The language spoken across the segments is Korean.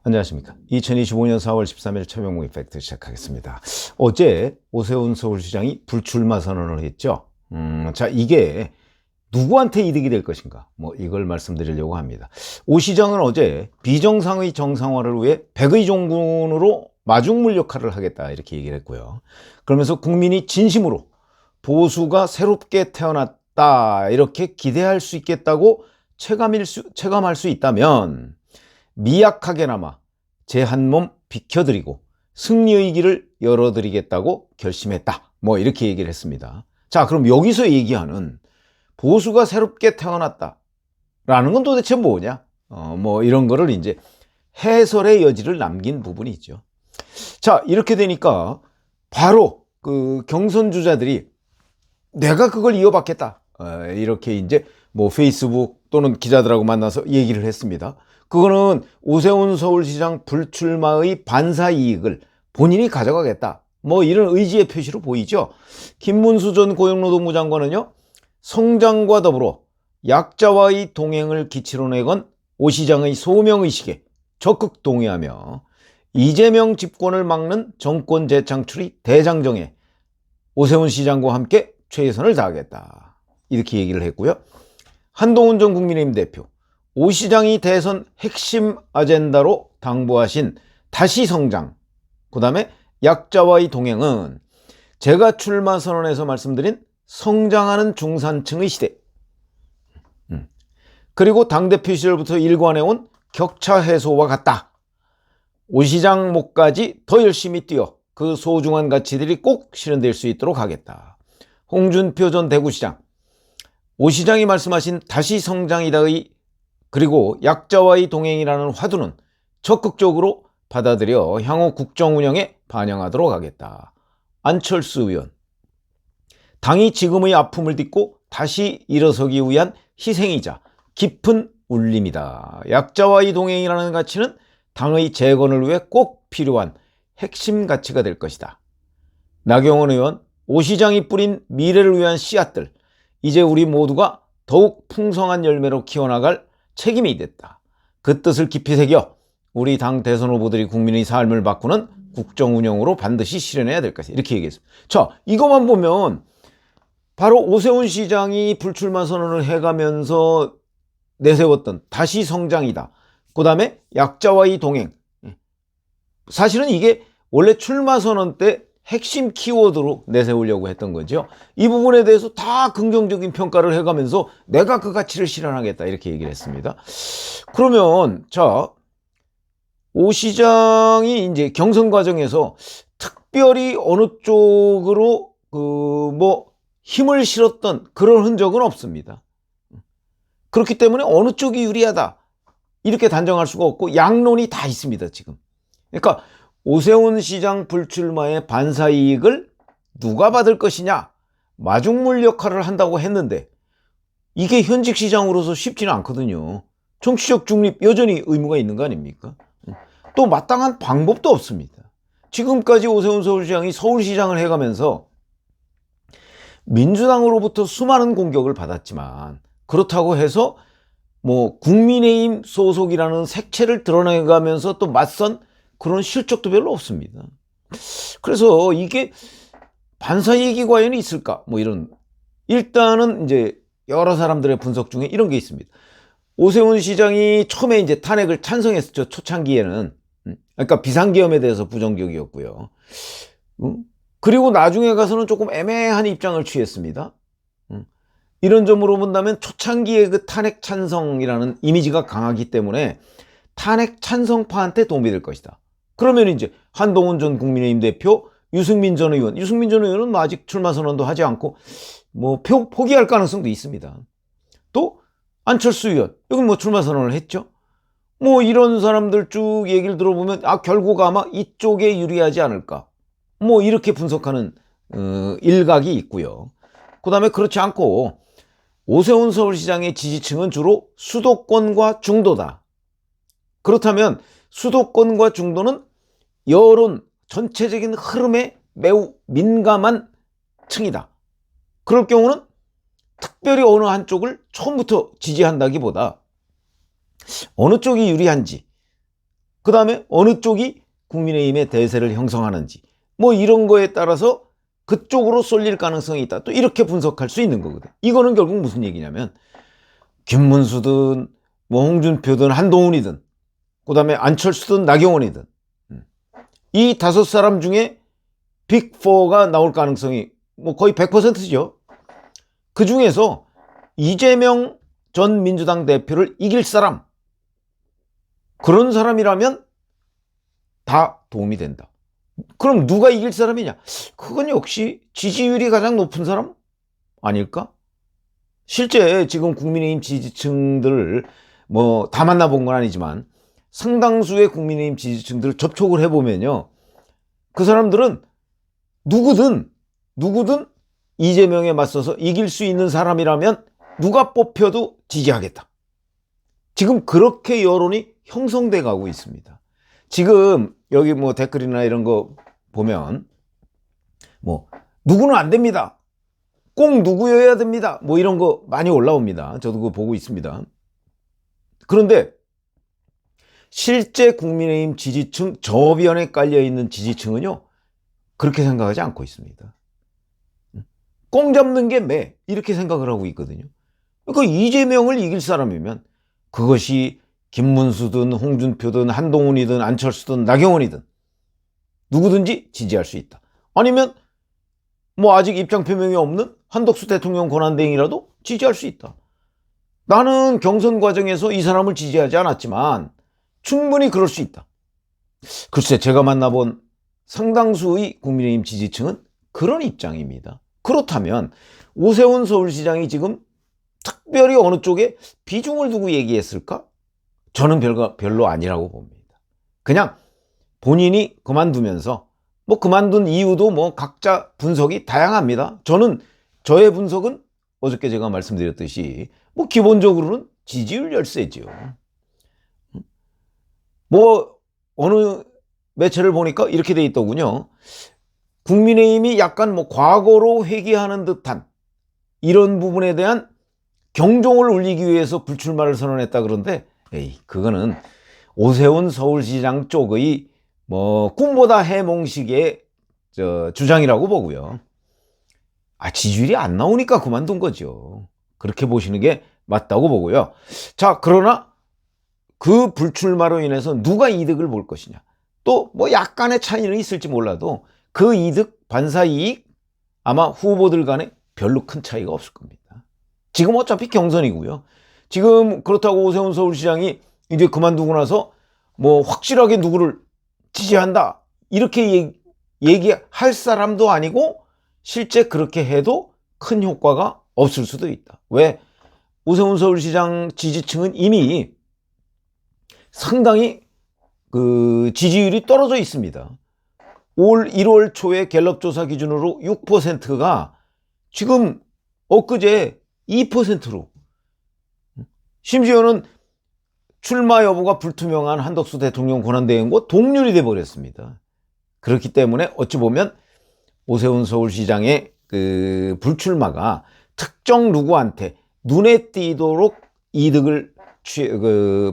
안녕하십니까. 2025년 4월 13일 최병무 이펙트 시작하겠습니다. 어제 오세훈 서울시장이 불출마 선언을 했죠. 자, 이게 누구한테 이득이 될 것인가? 이걸 말씀드리려고 합니다. 오 시장은 어제 비정상의 정상화를 위해 백의 종군으로 마중물 역할을 하겠다 이렇게 얘기를 했고요. 그러면서 국민이 진심으로 보수가 새롭게 태어났다 이렇게 기대할 수 있겠다고 체감할 수 있다면 미약하게나마 제 한 몸 비켜드리고 승리의 길을 열어드리겠다고 결심했다. 이렇게 얘기를 했습니다. 자, 그럼 여기서 얘기하는 보수가 새롭게 태어났다라는 건 도대체 뭐냐? 이런 거를 이제 해설의 여지를 남긴 부분이 있죠. 자, 이렇게 되니까 바로 그 경선 주자들이 내가 그걸 이어받겠다. 이렇게 이제 페이스북 또는 기자들하고 만나서 얘기를 했습니다. 그거는 오세훈 서울시장 불출마의 반사 이익을 본인이 가져가겠다. 이런 의지의 표시로 보이죠. 김문수 전 고용노동부 장관은요, 성장과 더불어 약자와의 동행을 기치로 내건 오 시장의 소명의식에 적극 동의하며 이재명 집권을 막는 정권 재창출이 대장정에 오세훈 시장과 함께 최선을 다하겠다. 이렇게 얘기를 했고요. 한동훈 전 국민의힘 대표, 오 시장이 대선 핵심 아젠다로 당부하신 다시 성장, 그 다음에 약자와의 동행은 제가 출마 선언에서 말씀드린 성장하는 중산층의 시대, 그리고 당대표 시절부터 일관해온 격차 해소와 같다. 오 시장 목까지 더 열심히 뛰어 그 소중한 가치들이 꼭 실현될 수 있도록 하겠다. 홍준표 전 대구시장, 오 시장이 말씀하신 다시 성장이다의 그리고 약자와의 동행이라는 화두는 적극적으로 받아들여 향후 국정 운영에 반영하도록 하겠다. 안철수 의원, 당이 지금의 아픔을 딛고 다시 일어서기 위한 희생이자 깊은 울림이다. 약자와의 동행이라는 가치는 당의 재건을 위해 꼭 필요한 핵심 가치가 될 것이다. 나경원 의원, 오 시장이 뿌린 미래를 위한 씨앗들, 이제 우리 모두가 더욱 풍성한 열매로 키워나갈 책임이 됐다. 그 뜻을 깊이 새겨 우리 당 대선 후보들이 국민의 삶을 바꾸는 국정 운영으로 반드시 실현해야 될 것이다. 이렇게 얘기했습니다. 자, 이것만 보면 바로 오세훈 시장이 불출마 선언을 해가면서 내세웠던 다시 성장이다. 그 다음에 약자와의 동행. 사실은 이게 원래 출마 선언 때 핵심 키워드로 내세우려고 했던 거죠. 이 부분에 대해서 다 긍정적인 평가를 해가면서 내가 그 가치를 실현하겠다 이렇게 얘기를 했습니다. 그러면 자, 오 시장이 이제 경선 과정에서 특별히 어느 쪽으로 힘을 실었던 그런 흔적은 없습니다. 그렇기 때문에 어느 쪽이 유리하다 이렇게 단정할 수가 없고 양론이 다 있습니다 지금. 그러니까 오세훈 시장 불출마의 반사 이익을 누가 받을 것이냐, 마중물 역할을 한다고 했는데 이게 현직 시장으로서 쉽지는 않거든요. 정치적 중립 여전히 의무가 있는 거 아닙니까? 또 마땅한 방법도 없습니다. 지금까지 오세훈 서울시장이 서울시장을 해가면서 민주당으로부터 수많은 공격을 받았지만 그렇다고 해서 국민의힘 소속이라는 색채를 드러내가면서 또 맞선 그런 실적도 별로 없습니다. 그래서 이게 반사이익이 과연 있을까? 이런. 일단은 이제 여러 사람들의 분석 중에 이런 게 있습니다. 오세훈 시장이 처음에 이제 탄핵을 찬성했었죠. 초창기에는. 그러니까 비상계엄에 대해서 부정적이었고요. 그리고 나중에 가서는 조금 애매한 입장을 취했습니다. 이런 점으로 본다면 초창기에 그 탄핵 찬성이라는 이미지가 강하기 때문에 탄핵 찬성파한테 도움이 될 것이다. 그러면 이제 한동훈 전 국민의힘 대표, 유승민 전 의원은 아직 출마 선언도 하지 않고 포기할 가능성도 있습니다. 또 안철수 의원, 여기 출마 선언을 했죠. 이런 사람들 쭉 얘기를 들어보면 결국 아마 이쪽에 유리하지 않을까. 이렇게 분석하는 일각이 있고요. 그 다음에 그렇지 않고 오세훈 서울시장의 지지층은 주로 수도권과 중도다. 그렇다면 수도권과 중도는 여론 전체적인 흐름에 매우 민감한 층이다. 그럴 경우는 특별히 어느 한쪽을 처음부터 지지한다기보다 어느 쪽이 유리한지, 그 다음에 어느 쪽이 국민의힘의 대세를 형성하는지, 뭐 이런 거에 따라서 그쪽으로 쏠릴 가능성이 있다, 또 이렇게 분석할 수 있는 거거든. 이거는 결국 무슨 얘기냐면 김문수든 뭐 홍준표든 한동훈이든 그 다음에 안철수든 나경원이든 이 5사람 중에 빅4가 나올 가능성이 뭐 거의 100%죠. 그 중에서 이재명 전 민주당 대표를 이길 사람, 그런 사람이라면 다 도움이 된다. 그럼 누가 이길 사람이냐? 그건 역시 지지율이 가장 높은 사람 아닐까? 실제 지금 국민의힘 지지층들을 뭐 다 만나본 건 아니지만 상당수의 국민의힘 지지층들을 접촉을 해보면요, 그 사람들은 누구든 이재명에 맞서서 이길 수 있는 사람이라면 누가 뽑혀도 지지하겠다. 지금 그렇게 여론이 형성돼 가고 있습니다. 지금 여기 뭐 댓글이나 이런 거 보면 뭐 누구는 안 됩니다, 꼭 누구여야 됩니다, 뭐 이런 거 많이 올라옵니다. 저도 그거 보고 있습니다. 그런데 실제 국민의힘 지지층 저변에 깔려있는 지지층은요, 그렇게 생각하지 않고 있습니다. 꽁 잡는 게 매, 이렇게 생각을 하고 있거든요. 그러니까 이재명을 이길 사람이면 그것이 김문수든 홍준표든 한동훈이든 안철수든 나경원이든 누구든지 지지할 수 있다. 아니면 뭐 아직 입장 표명이 없는 한덕수 대통령 권한대행이라도 지지할 수 있다. 나는 경선 과정에서 이 사람을 지지하지 않았지만 충분히 그럴 수 있다. 글쎄, 제가 만나본 상당수의 국민의힘 지지층은 그런 입장입니다. 그렇다면 오세훈 서울시장이 지금 특별히 어느 쪽에 비중을 두고 얘기했을까? 저는 별로 아니라고 봅니다. 그냥 본인이 그만두면서, 뭐 그만둔 이유도 뭐 각자 분석이 다양합니다. 저의 분석은 어저께 제가 말씀드렸듯이 뭐 기본적으로는 지지율 열세죠. 뭐 어느 매체를 보니까 이렇게 돼 있더군요. 국민의힘이 약간 뭐 과거로 회귀하는 듯한 이런 부분에 대한 경종을 울리기 위해서 불출마를 선언했다 그런데, 그거는 오세훈 서울시장 쪽의 뭐 꿈보다 해몽식의 주장이라고 보고요. 지지율이 안 나오니까 그만둔 거죠. 그렇게 보시는 게 맞다고 보고요. 자, 그러나 그 불출마로 인해서 누가 이득을 볼 것이냐, 또 뭐 약간의 차이는 있을지 몰라도 그 이득, 반사이익, 아마 후보들 간에 별로 큰 차이가 없을 겁니다. 지금 어차피 경선이고요. 지금 그렇다고 오세훈 서울시장이 이제 그만두고 나서 뭐 확실하게 누구를 지지한다 이렇게 얘기할 사람도 아니고, 실제 그렇게 해도 큰 효과가 없을 수도 있다. 왜? 오세훈 서울시장 지지층은 이미 상당히 그 지지율이 떨어져 있습니다. 올 1월 초에 갤럽 조사 기준으로 6%가 지금 엊그제 2%로, 심지어는 출마 여부가 불투명한 한덕수 대통령 권한대행과 동률이 돼버렸습니다. 그렇기 때문에 어찌 보면 오세훈 서울시장의 그 불출마가 특정 누구한테 눈에 띄도록 이득을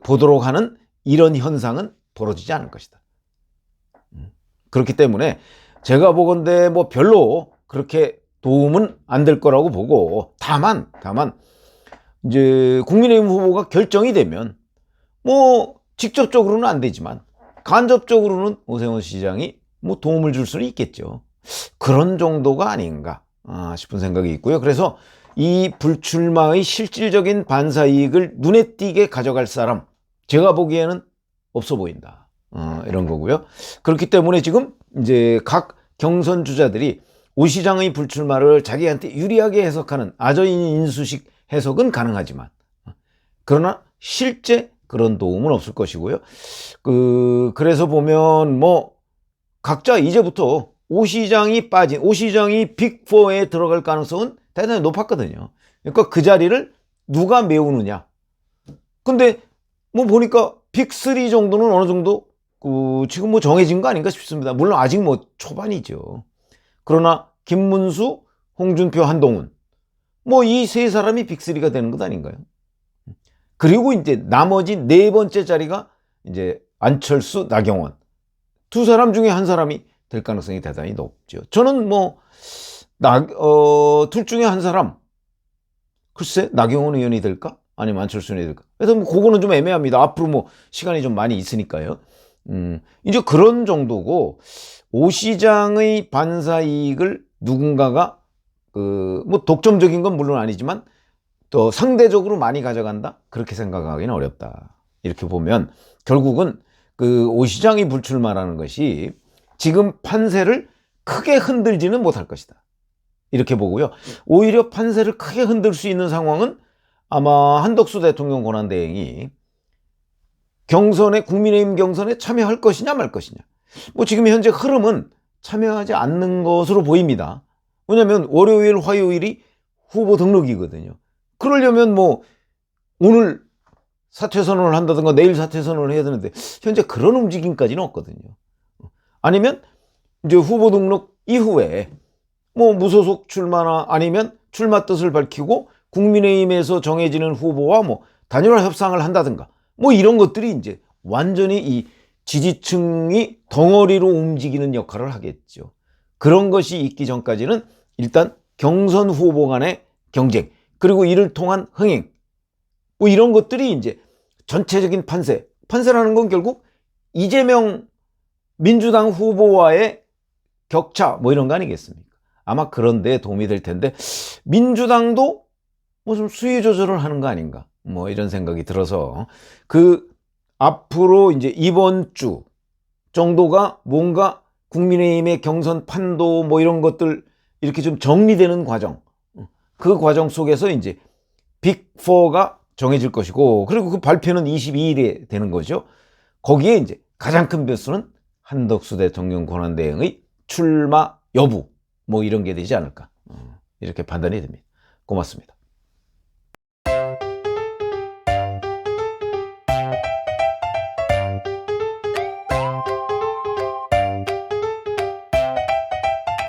보도록 하는 이런 현상은 벌어지지 않을 것이다. 그렇기 때문에 제가 보건대 뭐 별로 그렇게 도움은 안 될 거라고 보고, 다만 이제 국민의힘 후보가 결정이 되면 뭐 직접적으로는 안 되지만 간접적으로는 오세훈 시장이 뭐 도움을 줄 수는 있겠죠. 그런 정도가 아닌가 싶은 생각이 있고요. 그래서 이 불출마의 실질적인 반사이익을 눈에 띄게 가져갈 사람, 제가 보기에는 없어 보인다. 이런 거고요. 그렇기 때문에 지금 이제 각 경선 주자들이 오 시장의 불출마를 자기한테 유리하게 해석하는 아저인인수식 해석은 가능하지만, 그러나 실제 그런 도움은 없을 것이고요. 그래서 보면 뭐 각자 이제부터 오 시장이 빅4에 들어갈 가능성은 대단히 높았거든요. 그러니까 그 자리를 누가 메우느냐. 근데 뭐 보니까 빅3 정도는 어느 정도 지금 뭐 정해진 거 아닌가 싶습니다. 물론 아직 뭐 초반이죠. 그러나 김문수, 홍준표, 한동훈, 뭐 이 세 사람이 빅3가 되는 것 아닌가요? 그리고 이제 나머지 네 번째 자리가 이제 안철수, 나경원 두 사람 중에 한 사람이 될 가능성이 대단히 높죠. 저는 뭐 둘 중에 한 사람, 글쎄 나경원 의원이 될까? 아니면 안철수 의원이 될까? 그래서 뭐 그거는 좀 애매합니다. 앞으로 뭐 시간이 좀 많이 있으니까요. 이제 그런 정도고, 오 시장의 반사 이익을 누군가가 뭐 독점적인 건 물론 아니지만 또 상대적으로 많이 가져간다? 그렇게 생각하기는 어렵다. 이렇게 보면 결국은 오 시장이 불출마라는 것이 지금 판세를 크게 흔들지는 못할 것이다. 이렇게 보고요. 오히려 판세를 크게 흔들 수 있는 상황은 아마 한덕수 대통령 권한대행이 국민의힘 경선에 참여할 것이냐 말 것이냐. 뭐 지금 현재 흐름은 참여하지 않는 것으로 보입니다. 왜냐하면 월요일, 화요일이 후보 등록이거든요. 그러려면 뭐 오늘 사퇴 선언을 한다든가 내일 사퇴 선언을 해야 되는데 현재 그런 움직임까지는 없거든요. 아니면 이제 후보 등록 이후에 뭐 무소속 출마나 아니면 출마 뜻을 밝히고 국민의힘에서 정해지는 후보와 뭐 단일화 협상을 한다든가 뭐 이런 것들이 이제 완전히 이 지지층이 덩어리로 움직이는 역할을 하겠죠. 그런 것이 있기 전까지는 일단 경선 후보 간의 경쟁, 그리고 이를 통한 흥행, 뭐 이런 것들이 이제 전체적인 판세라는 건 결국 이재명 민주당 후보와의 격차 뭐 이런 거 아니겠습니까? 아마 그런 데 도움이 될 텐데, 민주당도 뭐 좀 수위 조절을 하는 거 아닌가 뭐 이런 생각이 들어서 앞으로 이제 이번 주 정도가 뭔가 국민의힘의 경선 판도 뭐 이런 것들 이렇게 좀 정리되는 과정, 그 과정 속에서 이제 빅4가 정해질 것이고, 그리고 그 발표는 22일에 되는 거죠. 거기에 이제 가장 큰 변수는 한덕수 대통령 권한대행의 출마 여부 뭐 이런 게 되지 않을까, 이렇게 판단이 됩니다. 고맙습니다.